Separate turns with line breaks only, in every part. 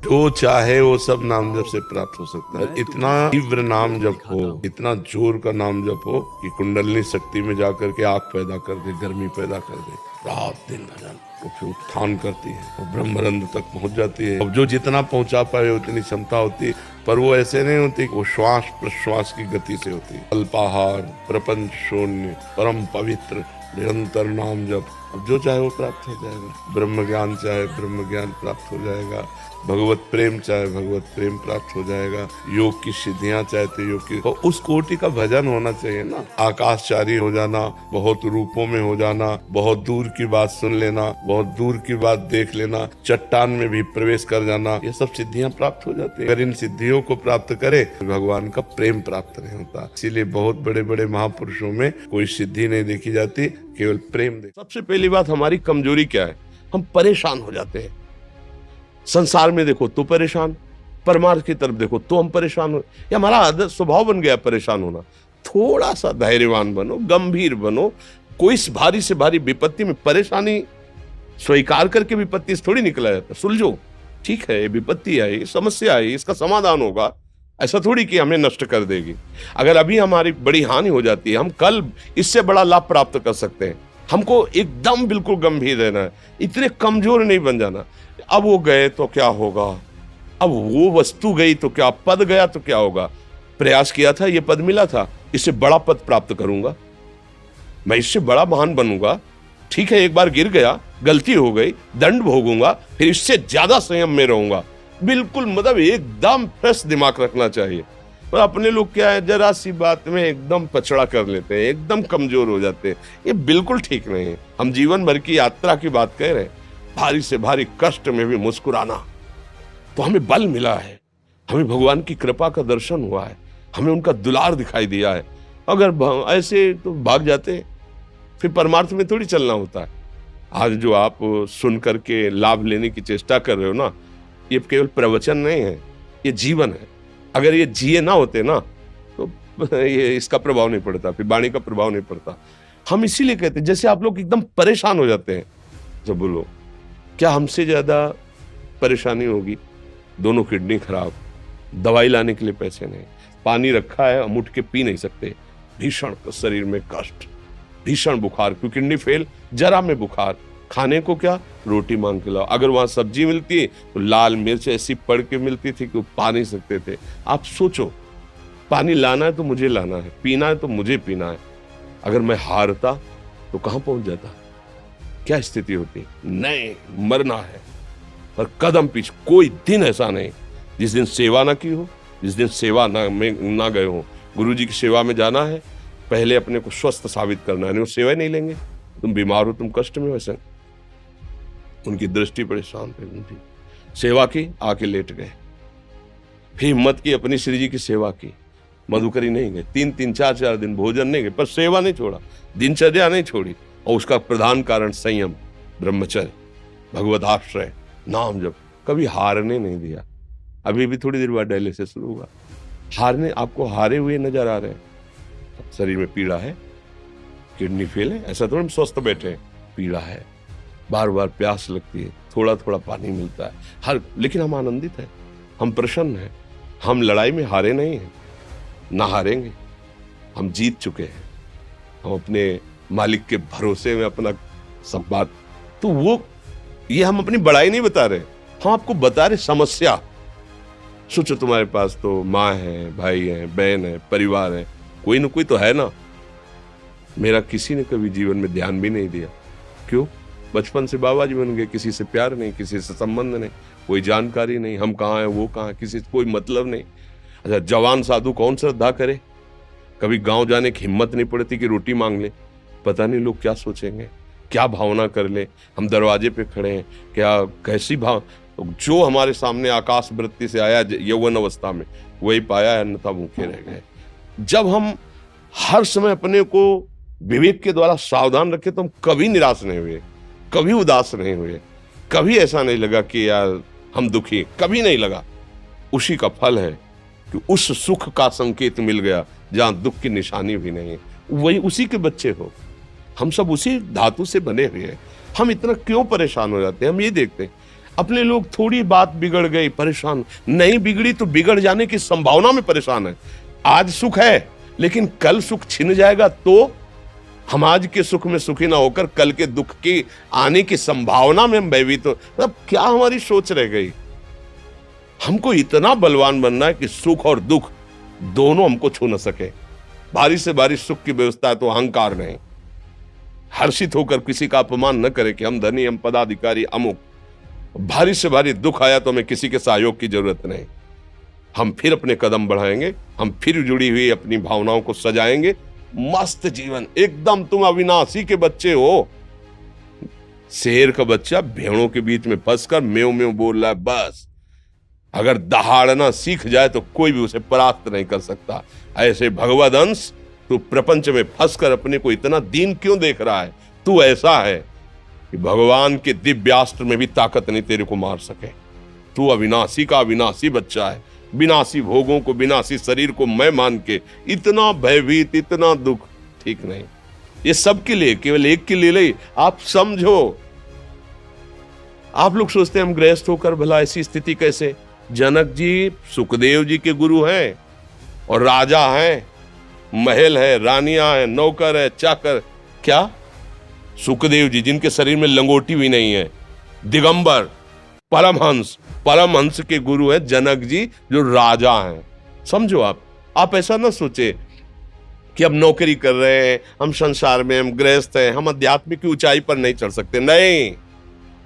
जो चाहे वो सब नाम जप से प्राप्त हो सकता है। इतना तीव्र नाम जप हो, इतना जोर का नाम जप हो कि कुंडलनी शक्ति में जाकर के आग पैदा कर दे, गर्मी पैदा कर दे, रात दिन भजन तो फिर उत्थान करती है और ब्रह्मरंध्र तक पहुंच जाती है। अब जो जितना पहुंचा पाए उतनी क्षमता होती है, पर वो ऐसे नहीं होती, वो श्वास प्रश्वास की गति से होती है। अल्पाहार, प्रपंच शून्य, परम पवित्र, निरंतर नाम जप। अब जो चाहे वो प्राप्त हो जाएगा। ब्रह्म ज्ञान चाहे ब्रह्म ज्ञान प्राप्त हो जाएगा, भगवत प्रेम चाहे भगवत प्रेम प्राप्त हो जाएगा, योग की सिद्धियां चाहते योग की, और उस कोटि का भजन होना चाहिए ना। आकाशचारी हो जाना, बहुत रूपों में हो जाना, बहुत दूर की बात सुन लेना, बहुत दूर की बात देख लेना, चट्टान में भी प्रवेश कर जाना, ये सब सिद्धियां प्राप्त हो जाती है। अगर इन सिद्धियों को प्राप्त करे तो भगवान का प्रेम प्राप्त नहीं होता। इसीलिए बहुत बड़े बड़े महापुरुषों में कोई सिद्धि नहीं देखी जाती, केवल प्रेम।
सबसे पहली बात, हमारी कमजोरी क्या है? हम परेशान हो जाते हैं। संसार में देखो तो परेशान, परमार्थ की तरफ देखो तो हम परेशान हो, ये हमारा आदत स्वभाव बन गया परेशान होना। थोड़ा सा धैर्यवान बनो, गंभीर बनो। कोई भारी से भारी विपत्ति में परेशानी स्वीकार करके विपत्ति से थोड़ी निकला जाता। सुलझो, ठीक है, ये विपत्ति आई, समस्या आई, इसका समाधान होगा, ऐसा थोड़ी कि हमें नष्ट कर देगी। अगर अभी हमारी बड़ी हानि हो जाती है, हम कल इससे बड़ा लाभ प्राप्त कर सकते हैं। हमको एकदम बिल्कुल गंभीर रहना है, इतने कमजोर नहीं बन जाना। अब वो गए तो क्या होगा, अब वो वस्तु गई तो क्या, पद गया तो क्या होगा। प्रयास किया था, ये पद मिला था, इससे बड़ा पद प्राप्त करूंगा, मैं इससे बड़ा महान बनूंगा। ठीक है, एक बार गिर गया, गलती हो गई, दंड भोगूंगा, फिर इससे ज्यादा संयम में रहूंगा। बिल्कुल मतलब एकदम फ्रेश दिमाग रखना चाहिए। और अपने लोग क्या है, जरा सी बात में एकदम पछड़ा कर लेते हैं, एकदम कमजोर हो जाते हैं। ये बिल्कुल ठीक नहीं है। हम जीवन भर की यात्रा की बात कह रहे हैं, भारी से भारी कष्ट में भी मुस्कुराना, तो हमें बल मिला है, हमें भगवान की कृपा का दर्शन हुआ है, हमें उनका दुलार दिखाई दिया है। अगर ऐसे तो भाग जाते, फिर परमार्थ में थोड़ी चलना होता है। आज जो आप सुन करके लाभ लेने की चेष्टा कर रहे हो ना, ये केवल प्रवचन नहीं है, ये जीवन है। अगर ये जिए ना होते ना तो ये इसका प्रभाव नहीं पड़ता, फिर वाणी का प्रभाव नहीं पड़ता। हम इसीलिए कहते हैं, जैसे आप लोग एकदम परेशान हो जाते हैं, जब बोलो क्या हमसे ज्यादा परेशानी होगी? दोनों किडनी खराब, दवाई लाने के लिए पैसे नहीं, पानी रखा है हम उठ के पी नहीं सकते, भीषण शरीर में कष्ट, भीषण बुखार, क्योंकि किडनी फेल, जरा में बुखार, खाने को क्या, रोटी मांग के लाओ। अगर वहां सब्जी मिलती तो लाल मिर्च ऐसी पड़ के मिलती थी कि पा नहीं सकते थे। आप सोचो, पानी लाना है तो मुझे लाना है, पीना है तो मुझे पीना है। अगर मैं हारता तो कहां पहुंच जाता, क्या स्थिति होती? नहीं, मरना है, पर कदम पीछे। कोई दिन ऐसा नहीं जिस दिन सेवा ना की हो, जिस दिन सेवा ना गए हो। गुरु जी की सेवा में जाना है, पहले अपने को स्वस्थ साबित करना है, नहीं वो सेवा नहीं लेंगे। तुम बीमार हो, तुम कष्ट में, वैसे उनकी दृष्टि बड़ी शांत है, उनकी सेवा की, आके लेट गए। फिर हिम्मत की, अपनी श्री जी की सेवा की, मधुकरी नहीं गए, 3-3, 4-4 दिन भोजन नहीं गए, पर सेवा नहीं छोड़ा, दिनचर्या नहीं छोड़ी। और उसका प्रधान कारण संयम, ब्रह्मचर्य, भगवत आश्रय, नाम जप, कभी हारने नहीं दिया। अभी भी थोड़ी देर बाद डायलिसिस शुरू हुआ, हारने, आपको हारे हुए नजर आ रहे हैं। शरीर में पीड़ा है, किडनी फेल है, ऐसा थोड़ा हम स्वस्थ बैठे हैं, पीड़ा है, बार बार प्यास लगती है, थोड़ा थोड़ा पानी मिलता है, हर, लेकिन हम आनंदित हैं, हम प्रसन्न हैं। हम लड़ाई में हारे नहीं हैं, ना हारेंगे, हम जीत चुके हैं। हम अपने मालिक के भरोसे में अपना सब बात, तो वो ये हम अपनी बड़ाई नहीं बता रहे, हम आपको बता रहे समस्या। सोचो, तुम्हारे पास तो माँ है, भाई है, बहन है, परिवार है, कोई ना कोई तो है ना। मेरा किसी ने कभी जीवन में ध्यान भी नहीं दिया, क्यों? बचपन से बाबा जी बन गए, किसी से प्यार नहीं, किसी से संबंध नहीं, कोई जानकारी नहीं, हम कहाँ हैं, वो कहाँ, किसी से कोई मतलब नहीं। अच्छा, जवान साधु कौन श्रद्धा करे? कभी गांव जाने की हिम्मत नहीं पड़ती कि रोटी मांग ले, पता नहीं लोग क्या सोचेंगे, क्या भावना कर ले। हम दरवाजे पे खड़े हैं, क्या कैसी भाव, जो हमारे सामने आकाश वृत्ति से आया यौवन अवस्था में, वही पाया है, अन्यथा भूखे रह गए। जब हम हर समय अपने को विवेक के द्वारा सावधान रखे तो हम कभी निराश नहीं हुए, कभी उदास नहीं हुए, कभी ऐसा नहीं लगा कि यार हम दुखी, कभी नहीं लगा। उसी का फल है कि उस सुख का संकेत मिल गया जहां दुख की निशानी भी नहीं है, वही उसी के बच्चे हो। हम सब उसी धातु से बने हुए हैं। हम इतना क्यों परेशान हो जाते हैं? हम ये देखते हैं, अपने लोग थोड़ी बात बिगड़ गई परेशान, नहीं बिगड़ी तो बिगड़ जाने की संभावना में परेशान है। आज सुख है लेकिन कल सुख छिन जाएगा तो हम आज के सुख में सुखी ना होकर कल के दुख की आने की संभावना में हम भयभीत हो। मतलब क्या हमारी सोच रह गई। हमको इतना बलवान बनना है कि सुख और दुख दोनों हमको छू न सके। भारी से भारी सुख की व्यवस्था है तो अहंकार नहीं। हर्षित होकर किसी का अपमान न करे कि हम धनी, हम पदाधिकारी, अमुक। भारी से भारी दुख आया तो हमें किसी के सहयोग की जरूरत नहीं। हम फिर अपने कदम बढ़ाएंगे, हम फिर जुड़ी हुई अपनी भावनाओं को सजाएंगे। मस्त जीवन एकदम। तुम अविनाशी के बच्चे हो। शेर का बच्चा भेड़ों के बीच में फंसकर म्यों म्यों बोल रहा है, बस अगर दहाड़ना सीख जाए तो कोई भी उसे परास्त नहीं कर सकता। ऐसे भगवद अंश तू प्रपंच में फंसकर अपने को इतना दीन क्यों देख रहा है। तू ऐसा है कि भगवान के दिव्यास्त्र में भी ताकत नहीं तेरे को मार सके। तू अविनाशी का अविनाशी बच्चा है। विनाशी भोगों को, विनाशी शरीर को मैं मान के इतना भयभीत, इतना दुख ठीक नहीं। ये सबके लिए, केवल एक के लिए नहीं। आप समझो, आप लोग सोचते हैं हम गृहस्थ होकर भला ऐसी स्थिति कैसे। जनक जी सुखदेव जी के गुरु हैं और राजा हैं, महल है, रानियां हैं, नौकर है, चाकर। क्या सुखदेव जी जिनके शरीर में लंगोटी भी नहीं है, दिगंबर, परमहंस, परमहंस के गुरु हैं जनक जी जो राजा हैं। समझो आप ऐसा ना सोचे कि हम नौकरी कर रहे हैं, हम संसार में, हम गृहस्थ हैं, हम आध्यात्मिक की ऊंचाई पर नहीं चढ़ सकते। नहीं,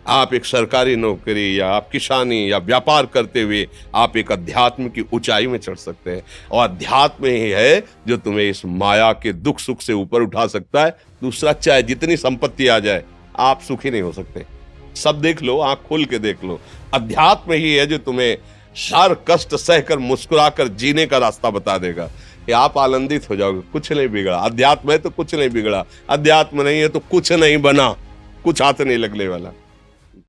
आप एक सरकारी नौकरी या आप किसानी या व्यापार करते हुए आप एक अध्यात्म की ऊंचाई में चढ़ सकते हैं। और अध्यात्म ही है जो तुम्हें इस माया के दुख सुख से ऊपर उठा सकता है। दूसरा, चाहे जितनी संपत्ति आ जाए आप सुखी नहीं हो सकते। सब देख लो, आंख खोल के देख लो। अध्यात्म ही है जो तुम्हें हर कष्ट सहकर मुस्कुराकर जीने का रास्ता बता देगा कि आप आनंदित हो जाओगे। कुछ नहीं बिगड़ा। अध्यात्म है तो कुछ नहीं बिगड़ा, अध्यात्म नहीं है तो कुछ नहीं बना, कुछ हाथ नहीं लगने वाला।